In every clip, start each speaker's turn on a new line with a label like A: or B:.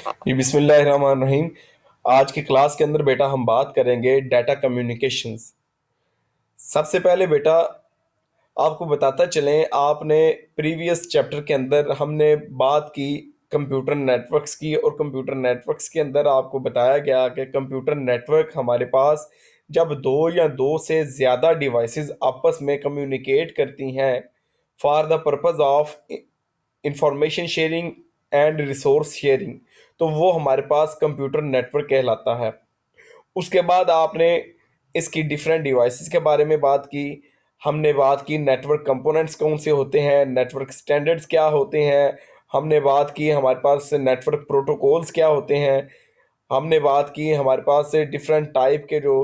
A: जी बिस्मिल्लाहिर्रहमानिर्रहीम। आज की क्लास के अंदर बेटा हम बात करेंगे डाटा कम्युनिकेशंस। सबसे पहले बेटा आपको बताता चलें, आपने प्रीवियस चैप्टर के अंदर हमने बात की कंप्यूटर नेटवर्क्स की, और कंप्यूटर नेटवर्क्स के अंदर आपको बताया गया कि कंप्यूटर नेटवर्क हमारे पास जब दो या दो से ज़्यादा डिवाइसेस आपस में कम्युनिकेट करती हैं for the purpose of information sharing and resource sharing, तो वो हमारे पास कंप्यूटर नेटवर्क कहलाता है। उसके बाद आपने इसकी डिफरेंट डिवाइसेस के बारे में बात की। हमने बात की नेटवर्क कंपोनेंट्स कौन से होते हैं, नेटवर्क स्टैंडर्ड्स क्या होते हैं। हमने बात की हमारे पास नेटवर्क प्रोटोकॉल्स क्या होते हैं। हमने बात की हमारे पास से डिफरेंट टाइप के जो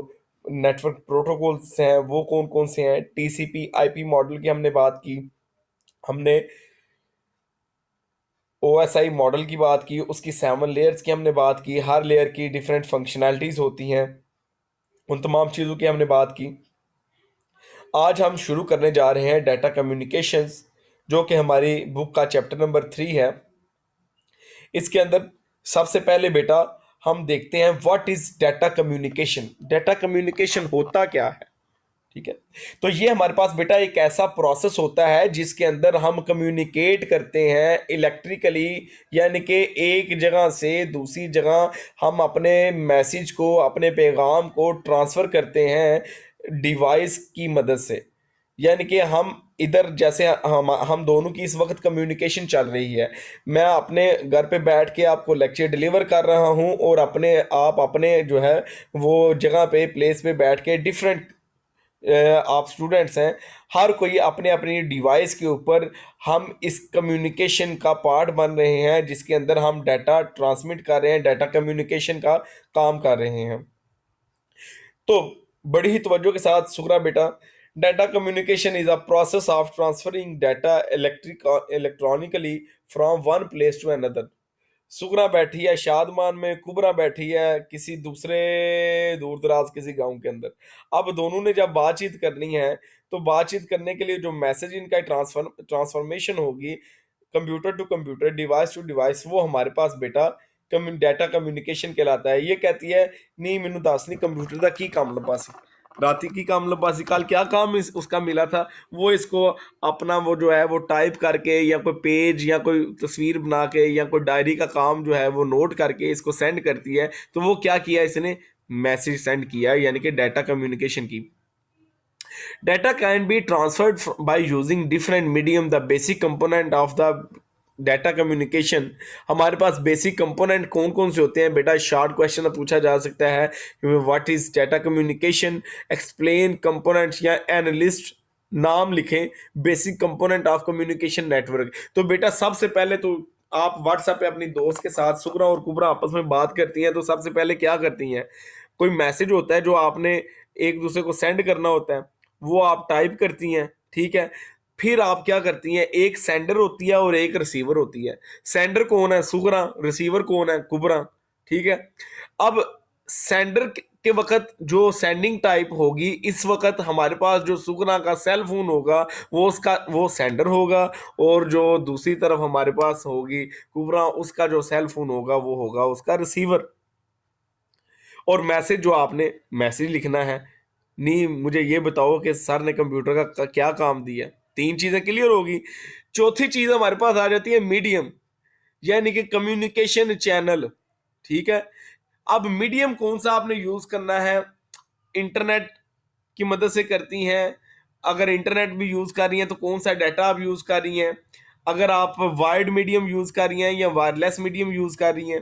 A: नेटवर्क प्रोटोकॉल्स हैं वो कौन कौन से हैं। टीसीपी आईपी मॉडल की हमने बात की। हमने ओएसआई मॉडल की बात की, उसकी 7 लेयर्स की हमने बात की, हर लेयर की डिफरेंट फंक्शनैलिटीज़ होती हैं, उन तमाम चीज़ों की हमने बात की। आज हम शुरू करने जा रहे हैं डाटा कम्युनिकेशंस, जो कि हमारी बुक का चैप्टर नंबर 3 है। इसके अंदर सबसे पहले बेटा हम देखते हैं what is data communication. Data communication होता क्या है, ठीक है। तो ये हमारे पास बेटा एक ऐसा प्रोसेस होता है जिसके अंदर हम कम्युनिकेट करते हैं इलेक्ट्रिकली, यानी कि एक जगह से दूसरी जगह हम अपने मैसेज को, अपने पैगाम को ट्रांसफ़र करते हैं डिवाइस की मदद से। यानी कि हम इधर जैसे हम दोनों की इस वक्त कम्युनिकेशन चल रही है। मैं अपने घर पे बैठ के आपको लेक्चर डिलीवर कर रहा हूँ, और आप अपने जो है वो जगह पे प्लेस पे बैठ के डिफरेंट आप स्टूडेंट्स हैं, हर कोई अपने अपनी डिवाइस के ऊपर हम इस कम्युनिकेशन का पार्ट बन रहे हैं, जिसके अंदर हम डाटा ट्रांसमिट कर रहे हैं, डाटा कम्युनिकेशन का काम कर रहे हैं। तो बड़ी ही तवज्जो के साथ सुगरा बेटा, data communication is a process of transferring data electronically from one place to another. Sugna बैठी है शादमान में, कुबरा बैठी है किसी दूसरे दूर दराज किसी गांव के अंदर। अब दोनों ने जब बातचीत करनी है, तो बातचीत करने के लिए जो मैसेज इनका ट्रांसफॉर्मेशन होगी computer to computer, device to device, वो हमारे पास बेटा डाटा कम्युनिकेशन कहलाता है। ये कहती है नहीं मैनू दस नहीं कंप्यूटर का की काम लब्बा सी, राती की काम लब्बा सी, कल क्या काम उसका मिला था, वो इसको अपना वो जो है वो टाइप करके या कोई पेज या कोई तस्वीर बना के या कोई डायरी का काम जो है वो नोट करके इसको सेंड करती है। तो वो क्या किया इसने, मैसेज सेंड किया, यानी कि डाटा कम्युनिकेशन की। Data can be transferred by using different medium. The basic component of the data communication, हमारे पास बेसिक कंपोनेंट कौन कौन से होते हैं बेटा, शॉर्ट क्वेश्चन पूछा जा सकता है। What is data communication, explain components या एनालिस्ट नाम लिखें basic component of communication network. तो बेटा सबसे पहले तो आप व्हाट्सएप पे अपनी दोस्त के साथ सुगरा और कुबरा आपस में बात करती हैं, तो सबसे पहले क्या करती हैं, कोई मैसेज होता है जो आपने एक दूसरे को सेंड करना होता है, वो आप टाइप करती हैं, ठीक है। फिर आप क्या करती हैं, एक सेंडर होती है और एक रिसीवर होती है। सेंडर कौन है, सुगरा, रिसीवर कौन है, कुबरा, ठीक है। अब सेंडर के वक्त जो सेंडिंग टाइप होगी, इस वक्त हमारे पास जो सुगना का सेल फोन होगा वो सेंडर होगा, और जो दूसरी तरफ हमारे पास होगी कुबरा, उसका जो सेल फोन होगा वो होगा उसका रिसीवर। और मैसेज जो आपने मैसेज लिखना है, नहीं मुझे ये बताओ कि सर ने कंप्यूटर का क्या काम दिया, 3 चीजें क्लियर होगी। चौथी चीज हमारे पास आ जाती है मीडियम, यानी कि कम्युनिकेशन चैनल, ठीक है। अब मीडियम कौन सा आपने यूज करना है, इंटरनेट की मदद से करती हैं। अगर इंटरनेट भी यूज कर रही हैं तो कौन सा डाटा आप यूज कर रही हैं। अगर आप वायर्ड मीडियम यूज कर रही हैं या वायरलेस मीडियम यूज कर रही हैं।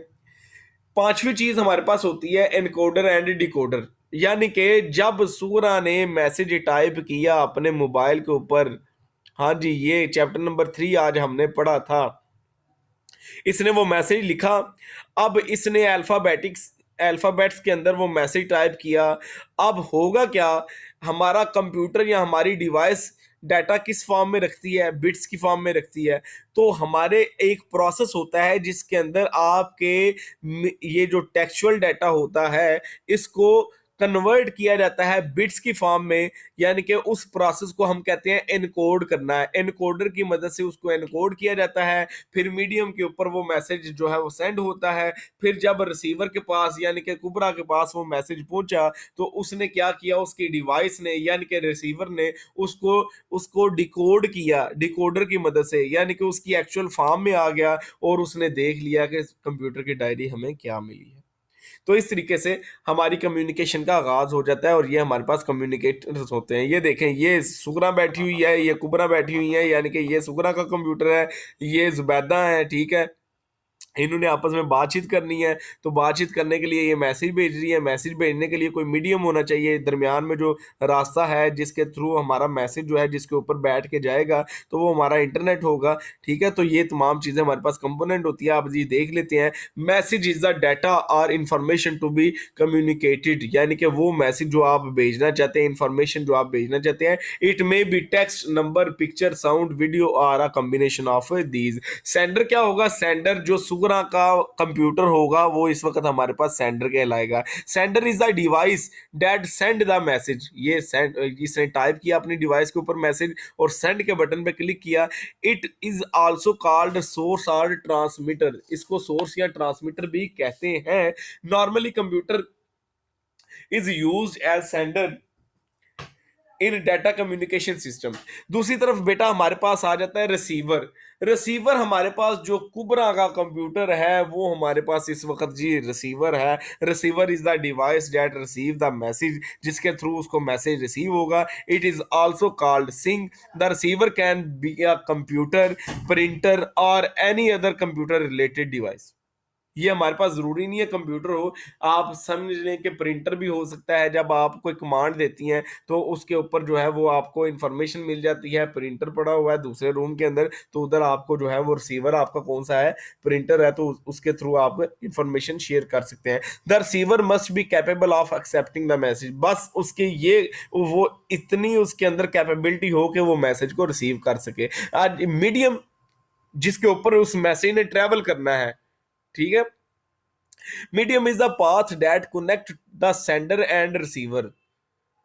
A: पांचवी चीज हमारे पास होती है एनकोडर एंड डिकोडर, यानी कि जब सूरा ने मैसेज टाइप किया अपने मोबाइल के ऊपर, हाँ जी ये चैप्टर नंबर 3 आज हमने पढ़ा था, इसने वो मैसेज लिखा। अब इसने अल्फाबेट्स के अंदर वो मैसेज टाइप किया। अब होगा क्या, हमारा कंप्यूटर या हमारी डिवाइस डाटा किस फॉर्म में रखती है, बिट्स की फॉर्म में रखती है। तो हमारे एक प्रोसेस होता है जिसके अंदर आपके ये जो टेक्सचुअल डाटा होता है, इसको कन्वर्ट किया जाता है बिट्स की फॉर्म में, यानी कि उस प्रोसेस को हम कहते हैं एनकोड करना है। एनकोडर की मदद से उसको एनकोड किया जाता है, फिर मीडियम के ऊपर वो मैसेज जो है वो सेंड होता है। फिर जब रिसीवर के पास यानी कि कुबरा के पास वो मैसेज पहुंचा तो उसने क्या किया, उसकी डिवाइस ने यानी कि रिसीवर ने उसको उसको डिकोड किया डिकोडर की मदद से, यानी कि उसकी एक्चुअल फॉर्म में आ गया और उसने देख लिया कि कंप्यूटर की डायरी हमें क्या मिली है। तो इस तरीके से हमारी कम्युनिकेशन का आगाज हो जाता है और ये हमारे पास कम्युनिकेटर्स होते हैं। ये देखें, ये सुगरा बैठी हुई है, ये कुबरा बैठी हुई है, यानी कि ये सुगरा का कंप्यूटर है, ये जुबैदा है, ठीक है। इन्होंने आपस में बातचीत करनी है, तो बातचीत करने के लिए ये मैसेज भेज रही है। मैसेज भेजने के लिए कोई मीडियम होना चाहिए दरमियान में, जो रास्ता है जिसके थ्रू हमारा मैसेज जो है जिसके ऊपर बैठ के जाएगा, तो वो हमारा इंटरनेट होगा, ठीक है। तो ये तमाम चीज़ें हमारे पास कंपोनेंट होती है। आप ये देख लेते हैं, मैसेज इज द डाटा और इंफॉर्मेशन टू बी कम्युनिकेटेड, यानी कि वो मैसेज जो आप भेजना चाहते हैं, इंफॉर्मेशन जो आप भेजना चाहते हैं, it may be text, number, picture, sound, video और a combination of these. Sender क्या होगा? सेंडर जो सुगरा का कंप्यूटर होगा वो इस वक्त हमारे पास सेंडर कहलाएगा। Sender is the device that send the message. ये सेंड, इसने टाइप किया अपनी डिवाइस के ऊपर मैसेज और सेंड के बटन पे क्लिक किया। It is also called source और ट्रांसमीटर। इसको सोर्स या ट्रांसमीटर भी कहते हैं। Normally computer is used as sender in data communication system. दूसरी तरफ बेटा हमारे पास आ जाता है रिसीवर। रिसीवर हमारे पास जो कुबरा का कंप्यूटर है वो हमारे पास इस वक्त जी रिसीवर है। Receiver is the device that receive the message, जिसके थ्रू उसको मैसेज रिसीव होगा। It is also called sink. The receiver can be a computer, printer और any other computer related device. ये हमारे पास जरूरी नहीं है कंप्यूटर हो, आप समझ लें कि प्रिंटर भी हो सकता है। जब आप कोई कमांड देती हैं तो उसके ऊपर जो है वो आपको इंफॉर्मेशन मिल जाती है। प्रिंटर पड़ा हुआ है दूसरे रूम के अंदर, तो उधर आपको जो है वो रिसीवर आपका कौन सा है, प्रिंटर है, तो उसके थ्रू आप इंफॉर्मेशन शेयर कर सकते हैं। The receiver must be capable of accepting the message. बस उसके ये वो इतनी उसके अंदर कैपेबिलिटी हो कि वो मैसेज को रिसीव कर सके। आज मीडियम जिसके ऊपर उस मैसेज ने ट्रेवल करना है, ठीक है। Medium is the path that connect the sender and receiver.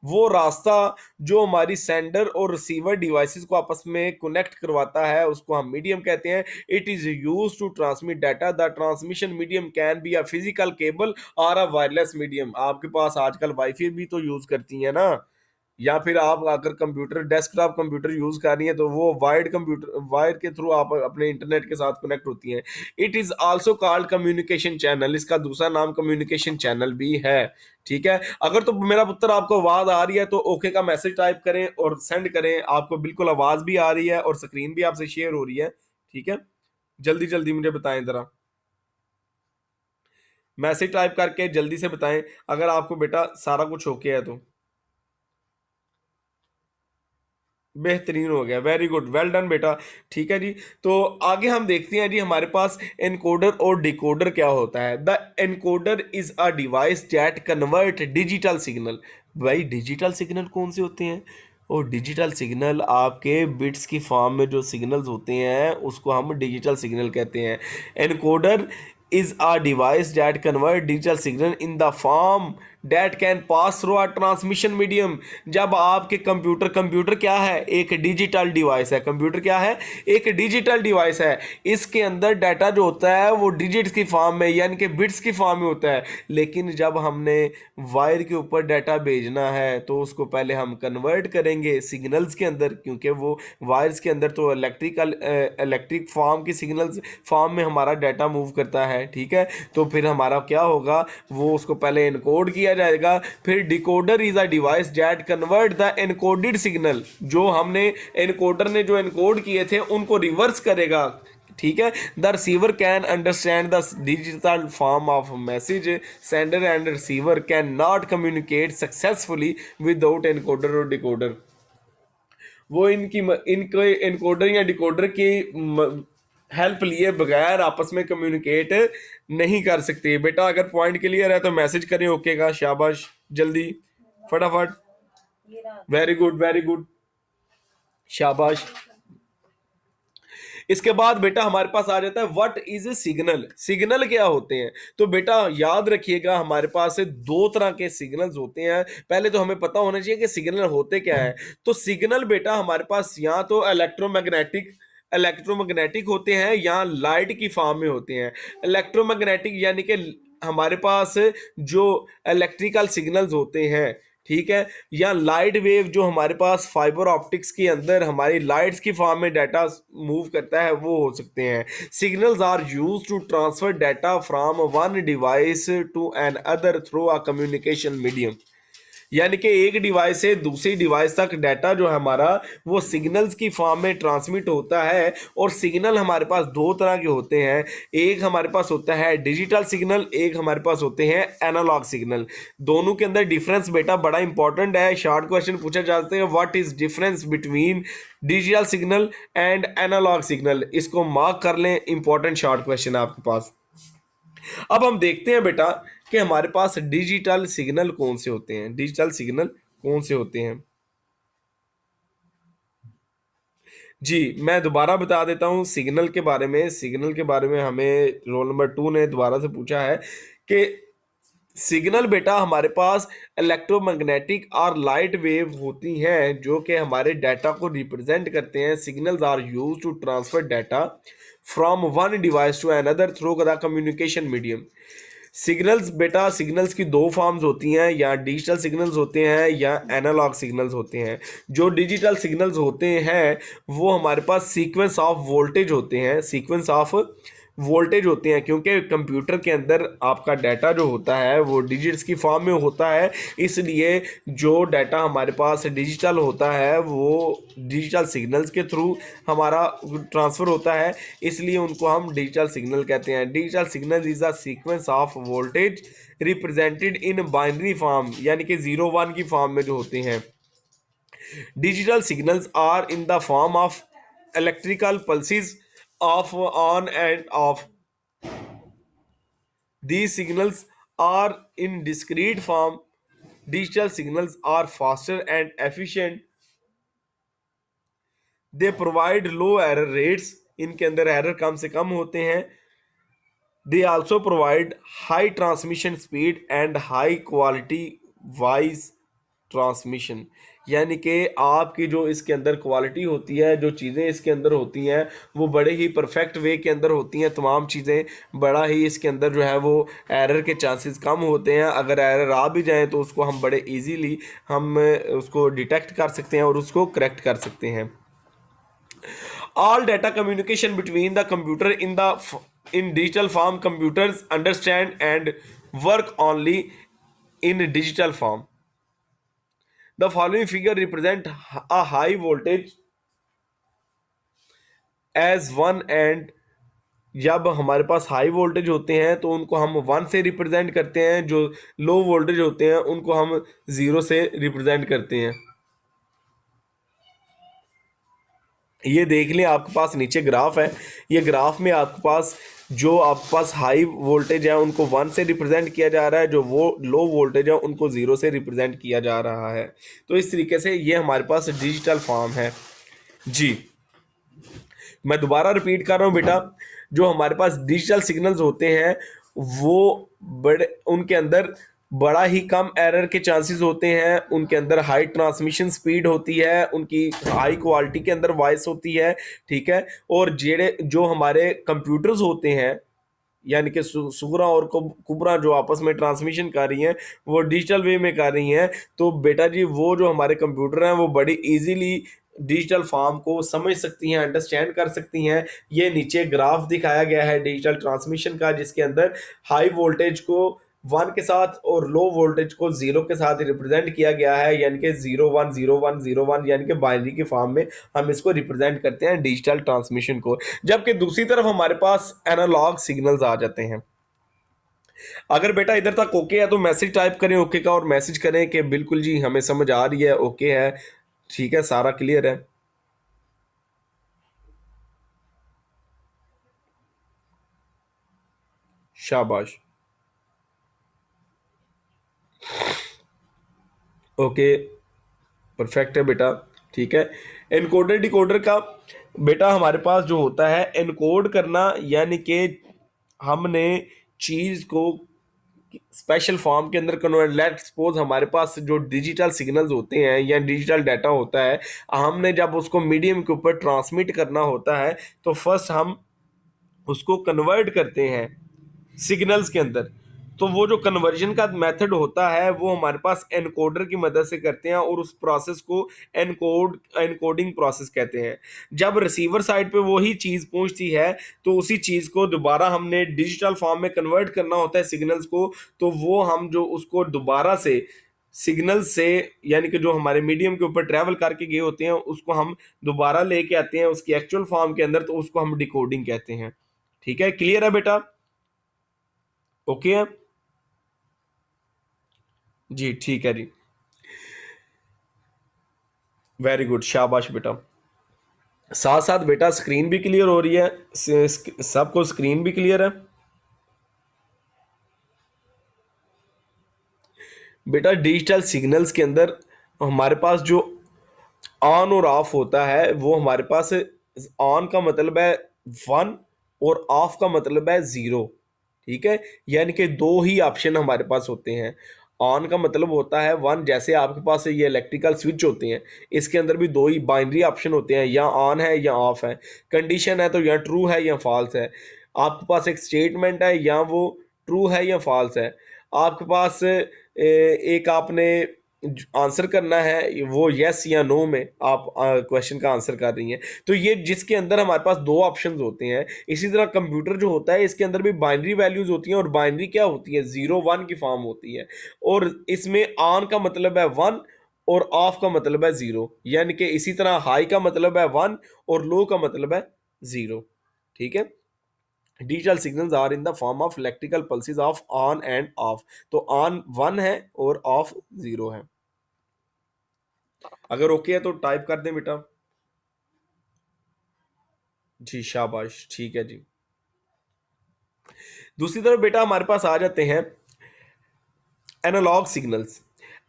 A: वो रास्ता जो हमारी सेंडर और रिसीवर डिवाइसेस को आपस में कनेक्ट करवाता है उसको हम मीडियम कहते हैं। It is use to transmit data. The transmission medium can be a physical cable और अ वायरलेस मीडियम। आपके पास आजकल वाईफाई भी तो यूज करती है ना, या फिर आप अगर कंप्यूटर डेस्कटॉप कंप्यूटर यूज कर रही है तो वो वायर्ड कंप्यूटर वायर के थ्रू आप अपने इंटरनेट के साथ कनेक्ट होती हैं। It is also called communication channel. इसका दूसरा नाम कम्युनिकेशन चैनल भी है, ठीक है। अगर तो मेरा पुत्र आपको आवाज आ रही है तो ओके का मैसेज टाइप करें और सेंड करें। आपको बिल्कुल आवाज भी आ रही है और स्क्रीन भी आपसे शेयर हो रही है, ठीक है। जल्दी जल्दी मुझे बताएं जरा, मैसेज टाइप करके जल्दी से बताएं अगर आपको बेटा सारा कुछ ओके है तो। बेहतरीन हो गया, वेरी गुड, वेल डन बेटा, ठीक है जी। तो आगे हम देखते हैं जी हमारे पास एनकोडर और डिकोडर क्या होता है। The encoder is a device that convert digital signal. भाई डिजिटल सिग्नल कौन से होते हैं? और डिजिटल सिग्नल आपके बिट्स की फॉर्म में जो सिग्नल्स होते हैं उसको हम डिजिटल सिग्नल कहते हैं। Encoder is a device that convert digital signal in the form that can pass through a transmission medium। जब आपके कंप्यूटर कंप्यूटर क्या है? एक डिजिटल डिवाइस है। कंप्यूटर क्या है? एक डिजिटल डिवाइस है। इसके अंदर डाटा जो होता है वो डिजिट्स की फॉर्म में यानी कि बिट्स की फॉर्म में होता है। लेकिन जब हमने वायर के ऊपर डाटा भेजना है तो उसको पहले हम कन्वर्ट करेंगे सिग्नल्स के अंदर, क्योंकि वो वायर्स के अंदर तो इलेक्ट्रिक फॉर्म की सिग्नल्स फॉर्म में हमारा डाटा मूव करता है, ठीक है। तो फिर हमारा क्या होगा, वो उसको पहले इनकोड किया जाएगा। फिर decoder is a device that convert the encoded signal. जो हमने एनकोडर ने जो एनकोड किए थे उनको रिवर्स करेगा, ठीक है। The receiver can understand the digital form of message. Sender and receiver can not communicate successfully without encoder और डिकोडर। वो इनके एनकोडर या डिकोडर की हेल्प लिए बगैर आपस में कम्युनिकेट नहीं कर सकते। बेटा अगर पॉइंट क्लियर है तो मैसेज करें ओके का, शाबाश, जल्दी फटाफट, वेरी गुड, वेरी गुड, शाबाश। इसके बाद बेटा हमारे पास आ जाता है what is a signal. Signal क्या होते हैं? तो बेटा याद रखिएगा हमारे पास दो तरह के सिग्नल्स होते हैं। पहले तो हमें पता होना चाहिए कि सिग्नल होते क्या है। तो सिग्नल बेटा हमारे पास या तो इलेक्ट्रोमैग्नेटिक होते हैं या लाइट की फॉर्म में होते हैं। इलेक्ट्रोमैग्नेटिक यानी कि हमारे पास जो इलेक्ट्रिकल सिग्नल्स होते हैं, ठीक है, या लाइट वेव जो हमारे पास फाइबर ऑप्टिक्स के अंदर हमारी लाइट्स की फॉर्म में डाटा मूव करता है, वो हो सकते हैं। Signals are used to transfer data from one device to another through a communication medium. यानी कि एक डिवाइस से दूसरी डिवाइस तक डाटा जो है हमारा वो सिग्नल्स की फॉर्म में ट्रांसमिट होता है। और सिग्नल हमारे पास दो तरह के होते हैं, एक हमारे पास होता है डिजिटल सिग्नल, एक हमारे पास होते हैं एनालॉग सिग्नल। दोनों के अंदर डिफरेंस बेटा बड़ा इंपॉर्टेंट है। शॉर्ट क्वेश्चन पूछा जा सकता है, what is difference between digital signal and analog signal. इसको मार्क कर लें, इंपॉर्टेंट शॉर्ट क्वेश्चन आपके पास। अब हम देखते हैं बेटा कि हमारे पास डिजिटल सिग्नल कौन से होते हैं। डिजिटल सिग्नल कौन से होते हैं? जी, मैं दोबारा बता देता हूं सिग्नल के बारे में। सिग्नल के बारे में हमें रोल नंबर 2 ने दोबारा से पूछा है कि सिग्नल बेटा हमारे पास इलेक्ट्रोमैग्नेटिक और लाइट वेव होती हैं जो कि हमारे डाटा को रिप्रेजेंट करते हैं। Signals are used to transfer data from one device to another through the communication medium. Signals बेटा, सिग्नल्स की दो फॉर्म्स होती हैं, या डिजिटल सिग्नल्स होते हैं या एनालॉग सिग्नल्स होते हैं। जो डिजिटल सिग्नल्स होते हैं वो हमारे पास सीक्वेंस ऑफ वोल्टेज होते हैं, सीक्वेंस ऑफ वोल्टेज होते हैं, क्योंकि कंप्यूटर के अंदर आपका डाटा जो होता है वो डिजिट्स की फॉर्म में होता है। इसलिए जो डाटा हमारे पास डिजिटल होता है वो डिजिटल सिग्नल्स के थ्रू हमारा ट्रांसफ़र होता है, इसलिए उनको हम डिजिटल सिग्नल कहते हैं। Digital signal is a sequence of voltage represented in binary form, यानी कि 0 1 की फॉर्म में जो होते हैं। Digital signals are in the form of electrical pulses of on and off. These signals are in discrete form. Digital signals are faster and efficient. They provide low error rates. इनके अंदर error कम से कम होते हैं। They also provide high transmission speed and high quality voice transmission. यानी कि आपकी जो इसके अंदर क्वालिटी होती है, जो चीज़ें इसके अंदर होती हैं वो बड़े ही परफेक्ट वे के अंदर होती हैं। तमाम चीज़ें बड़ा ही इसके अंदर जो है वो एरर के चांसेस कम होते हैं। अगर एरर आ भी जाए तो उसको हम बड़े इजीली हम उसको डिटेक्ट कर सकते हैं और उसको करेक्ट कर सकते हैं। All data communication between the computer in digital form, computers understand and work only in digital form. The following figure represent a high voltage as one and जब हमारे पास हाई वोल्टेज होते हैं तो उनको हम 1 से रिप्रेजेंट करते हैं, जो लो वोल्टेज होते हैं उनको हम 0 से रिप्रेजेंट करते हैं। ये देख लें, आपके पास नीचे ग्राफ है। ये ग्राफ में आपके पास जो आपके पास हाई वोल्टेज है उनको 1 से रिप्रेजेंट किया जा रहा है, जो वो लो वोल्टेज है उनको 0 से रिप्रेजेंट किया जा रहा है। तो इस तरीके से ये हमारे पास डिजिटल फॉर्म है। जी, मैं दोबारा रिपीट कर रहा हूँ बेटा, जो हमारे पास डिजिटल सिग्नल्स होते हैं वो बड़े, उनके अंदर बड़ा ही कम एरर के चांसेस होते हैं, उनके अंदर हाई ट्रांसमिशन स्पीड होती है, उनकी हाई क्वालिटी के अंदर वॉइस होती है, ठीक है। और जेड़े जो हमारे कंप्यूटर्स होते हैं, यानी कि सुगरा और कुबरा जो आपस में ट्रांसमिशन कर रही हैं वो डिजिटल वे में कर रही हैं। तो बेटा जी वो जो हमारे कंप्यूटर हैं वो बड़ी इजीली डिजिटल फॉर्म को समझ सकती हैं, अंडरस्टैंड कर सकती हैं। ये नीचे ग्राफ दिखाया गया है डिजिटल ट्रांसमिशन का, जिसके अंदर हाई वोल्टेज को 1 के साथ और लो वोल्टेज को 0 के साथ रिप्रेजेंट किया गया है, यानी कि 0 1 0 1 0 1, यानी कि बाइनरी की फॉर्म में हम इसको रिप्रेजेंट करते हैं डिजिटल ट्रांसमिशन को। जबकि दूसरी तरफ हमारे पास एनालॉग सिग्नल्स आ जाते हैं। अगर बेटा इधर तक ओके है तो मैसेज टाइप करें ओके का, और मैसेज करें कि बिल्कुल जी हमें समझ आ रही है, ओके है, ठीक है, सारा क्लियर है। शाबाश, ओके, परफेक्ट है बेटा, ठीक है। एनकोडर डिकोडर का बेटा हमारे पास जो होता है एनकोड करना, यानी कि हमने चीज को स्पेशल फॉर्म के अंदर कन्वर्ट, लेट सपोज हमारे पास जो डिजिटल सिग्नल्स होते हैं या डिजिटल डाटा होता है, हमने जब उसको मीडियम के ऊपर ट्रांसमिट करना होता है तो फर्स्ट हम उसको कन्वर्ट करते हैं सिग्नल्स के अंदर। तो वो जो कन्वर्जन का मेथड होता है वो हमारे पास एनकोडर की मदद से करते हैं, और उस प्रोसेस को एनकोडिंग प्रोसेस कहते हैं। जब रिसीवर साइड पे वही चीज़ पहुंचती है तो उसी चीज़ को दोबारा हमने डिजिटल फॉर्म में कन्वर्ट करना होता है सिग्नल्स को, तो वो हम जो उसको दोबारा से सिग्नल से, यानी कि जो हमारे मीडियम के ऊपर ट्रैवल करके गए होते हैं उसको हम दोबारा लेके आते हैं उसकी एक्चुअल फॉर्म के अंदर, तो उसको हम डिकोडिंग कहते हैं। ठीक है, क्लियर है बेटा? ओके है जी, ठीक है जी, वेरी गुड, शाबाश बेटा। साथ साथ बेटा स्क्रीन भी क्लियर हो रही है? सबको स्क्रीन भी क्लियर है? बेटा डिजिटल सिग्नल्स के अंदर हमारे पास जो ऑन और ऑफ होता है, वो हमारे पास ऑन का मतलब है वन और ऑफ का मतलब है जीरो। ठीक है, यानी कि दो ही ऑप्शन हमारे पास होते हैं। ऑन का मतलब होता है वन, जैसे आपके पास ये इलेक्ट्रिकल स्विच होते हैं, इसके अंदर भी दो ही बाइनरी ऑप्शन होते हैं, या ऑन है या ऑफ है। कंडीशन है तो या ट्रू है या फॉल्स है। आपके पास एक स्टेटमेंट है, या वो ट्रू है या फॉल्स है। आपके पास एक आपने आंसर करना है, वो यस या नो में आप क्वेश्चन का आंसर कर रही हैं। तो ये जिसके अंदर हमारे पास दो ऑप्शंस होते हैं। इसी तरह कंप्यूटर जो होता है इसके अंदर भी बाइनरी वैल्यूज होती हैं, और बाइनरी क्या होती है, जीरो वन की फॉर्म होती है। और इसमें ऑन का मतलब है वन और ऑफ का मतलब है जीरो, यानी कि इसी तरह हाई का मतलब है वन और लो का मतलब है जीरो। ठीक है, digital signals are in the form of electrical pulses of on and off. तो ऑन वन है और ऑफ जीरो है। अगर ओके है तो टाइप कर दें बेटा। जी शाबाश, ठीक है जी। दूसरी तरफ बेटा हमारे पास आ जाते हैं analog signals.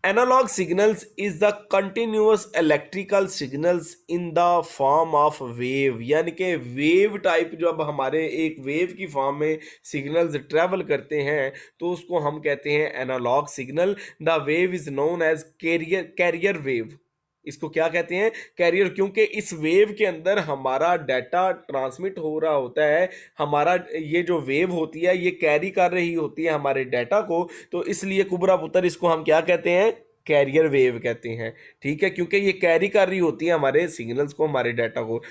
A: Analog signals is the continuous electrical signals in the form of wave, यानी कि वेव टाइप जब हमारे एक वेव की फॉर्म में सिग्नल्स ट्रेवल करते हैं तो उसको हम कहते हैं analog signal. The wave is known as carrier wave. इसको क्या कहते हैं, कैरियर, क्योंकि इस वेव के अंदर हमारा डाटा ट्रांसमिट हो रहा होता है। हमारा ये जो वेव होती है ये कैरी कर रही होती है हमारे डाटा को, तो इसलिए कुबरा पुत्र इसको हम क्या कहते हैं, कैरियर वेव कहते हैं। ठीक है, क्योंकि ये कैरी कर रही होती है हमारे सिग्नल्स को, हमारे डाटा को।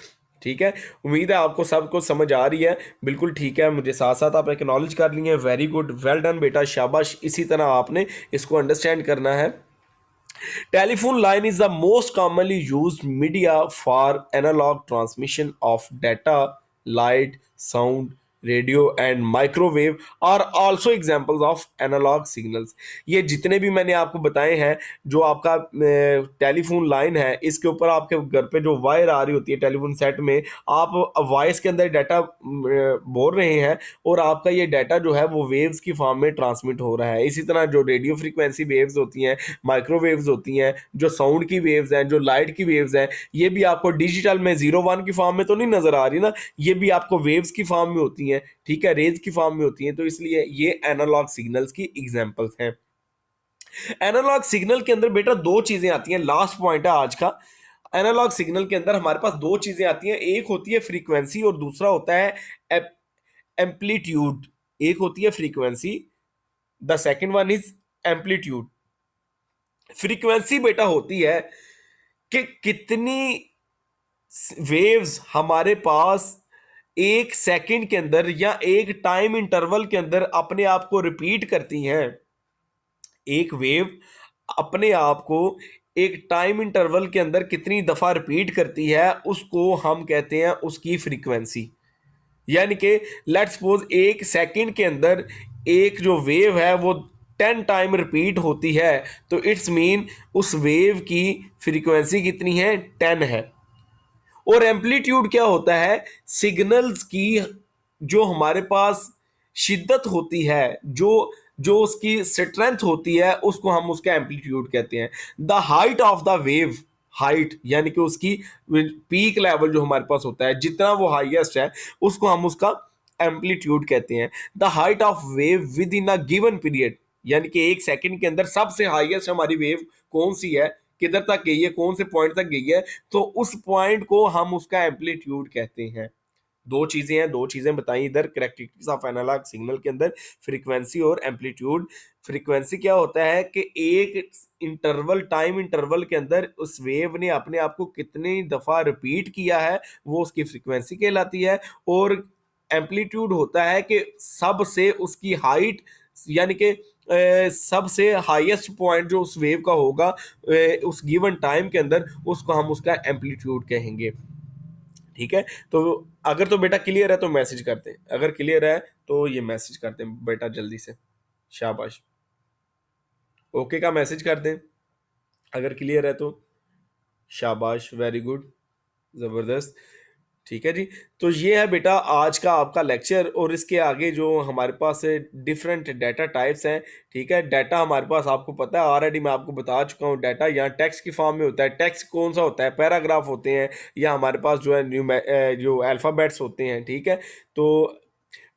A: ठीक है, उम्मीद है आपको सब कुछ समझ आ रही है। बिल्कुल ठीक है, मुझे साथ साथ आप एक्नॉलेज कर लिए, वेरी गुड, वेल डन बेटा, शाबाश। इसी तरह आपने इसको अंडरस्टैंड करना है। Telephone line is the most commonly used media for analog transmission of data. Light, sound, radio and microwave are also examples of analog signals. ये जितने भी मैंने आपको बताए हैं, जो आपका टेलीफोन लाइन है, इसके ऊपर आपके घर पे जो वायर आ रही होती है टेलीफोन सेट में, आप वॉइस के अंदर डाटा बोल रहे हैं, और आपका ये डाटा जो है वो वेव्स की फॉर्म में ट्रांसमिट हो रहा है। इसी तरह जो रेडियो फ्रीक्वेंसी वेव्स होती हैं, माइक्रोवेव्स होती हैं, जो साउंड की वेव्स हैं, जो लाइट की वेव्स हैं, ये भी आपको डिजिटल में जीरो वन की फॉर्म में तो नहीं नजर आ रही ना, ये भी आपको वेव्स की फॉर्म में होती हैं। ठीक है, रेज की फॉर्म में होती हैं। तो इसलिए ये एनालॉग सिग्नल्स की एग्जांपल्स हैं। एनालॉग सिग्नल के अंदर बेटा दो चीजें आती हैं, लास्ट पॉइंट है आज का। एनालॉग सिग्नल के अंदर हमारे पास दो चीजें आती हैं, एक होती है फ्रीक्वेंसी और दूसरा होता है एम्पलीट्यूड। एक होती है frequency, the second one is amplitude. Frequency बेटा होती है कि कितनी वेव्स हमारे पास एक सेकंड के अंदर या एक टाइम इंटरवल के अंदर अपने आप को रिपीट करती हैं। एक वेव अपने आप को एक टाइम इंटरवल के अंदर कितनी दफा रिपीट करती है, उसको हम कहते हैं उसकी फ्रीक्वेंसी। यानी कि लेट्स सपोज एक सेकंड के अंदर एक जो वेव है वो 10 टाइम रिपीट होती है, तो इट्स मीन उस वेव की फ्रीक्वेंसी कितनी है, 10 है। और एम्पलीट्यूड क्या होता है, सिग्नल्स की जो हमारे पास शिद्दत होती है, जो जो उसकी स्ट्रेंथ होती है, उसको हम उसका एम्पलीट्यूड कहते हैं। The height of the wave, height यानी कि उसकी पीक लेवल जो हमारे पास होता है, जितना वो हाईएस्ट है उसको हम उसका एम्पलीट्यूड कहते हैं। The height of wave with in a given period, यानी कि एक सेकंड के अंदर सबसे हाईएस्ट हमारी वेव कौन सी है, किधर तक गई है, कौन से पॉइंट तक गई है, तो उस पॉइंट को हम उसका एम्पलीट्यूड कहते हैं। दो चीजें हैं, दो चीजें बताई इधर कैरेक्टरिस्टिक्स ऑफ एनालॉग सिग्नल के अंदर, फ्रीक्वेंसी और एम्पलीट्यूड। फ्रीक्वेंसी क्या होता है कि एक इंटरवल, टाइम इंटरवल के अंदर उस वेव ने अपने आप को कितनी दफा रिपीट किया है, वो उसकी फ्रीक्वेंसी कहलाती है। और एम्पलीट्यूड होता है कि सबसे उसकी हाइट, यानी कि सबसे हाईएस्ट पॉइंट जो उस वेव का होगा उस गिवन टाइम के अंदर, उसको हम उसका एम्पलीट्यूड कहेंगे। ठीक है, तो अगर तो बेटा क्लियर है तो मैसेज करते हैं, अगर क्लियर है तो ये मैसेज करते हैं बेटा जल्दी से, शाबाश। ओके का मैसेज कर दें अगर क्लियर है तो, शाबाश, वेरी गुड, ज़बरदस्त। ठीक है जी। तो ये है बेटा आज का आपका लेक्चर, और इसके आगे जो हमारे पास डिफरेंट डाटा टाइप्स हैं। ठीक है, डाटा हमारे पास आपको पता है ऑलरेडी, मैं आपको बता चुका हूँ। डाटा यहाँ टेक्स्ट की फॉर्म में होता है। टेक्स्ट कौन सा होता है, पैराग्राफ होते हैं, या हमारे पास जो है जो अल्फ़ाबेट्स होते हैं। ठीक है, तो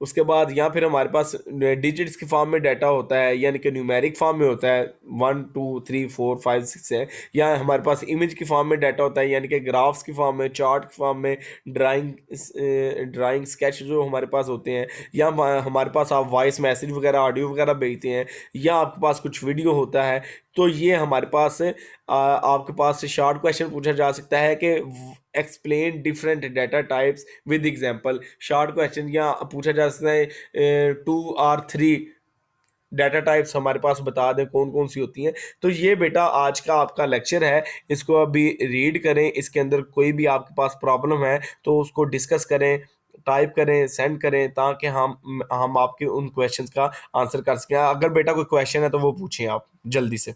A: उसके बाद यहाँ फिर हमारे पास डिजिट्स की फॉर्म में डाटा होता है, यानी कि न्यूमेरिक फॉर्म में होता है, 1 2 3 4 5 6 है। या हमारे पास इमेज की फॉर्म में डाटा होता है, यानी कि ग्राफ्स की फॉर्म में, चार्ट की फॉर्म में, ड्राइंग स्केच जो हमारे पास होते हैं। या हमारे पास आप वॉइस मैसेज वगैरह, ऑडियो वगैरह भेजते हैं, या आपके पास कुछ वीडियो होता है। तो ये हमारे पास आपके पास से शॉर्ट क्वेश्चन पूछा जा सकता है कि explain different data types with example. Short question या पूछा जा सकता है 2 और 3 डाटा टाइप्स हमारे पास बता दें कौन कौन सी होती हैं। तो ये बेटा आज का आपका लेक्चर है, इसको अभी रीड करें। इसके अंदर कोई भी आपके पास प्रॉब्लम है तो उसको डिस्कस करें, टाइप करें, सेंड करें, ताकि हम आपके उन क्वेश्चंस का आंसर कर सकें। अगर बेटा कोई क्वेश्चन है तो वो पूछें आप जल्दी से।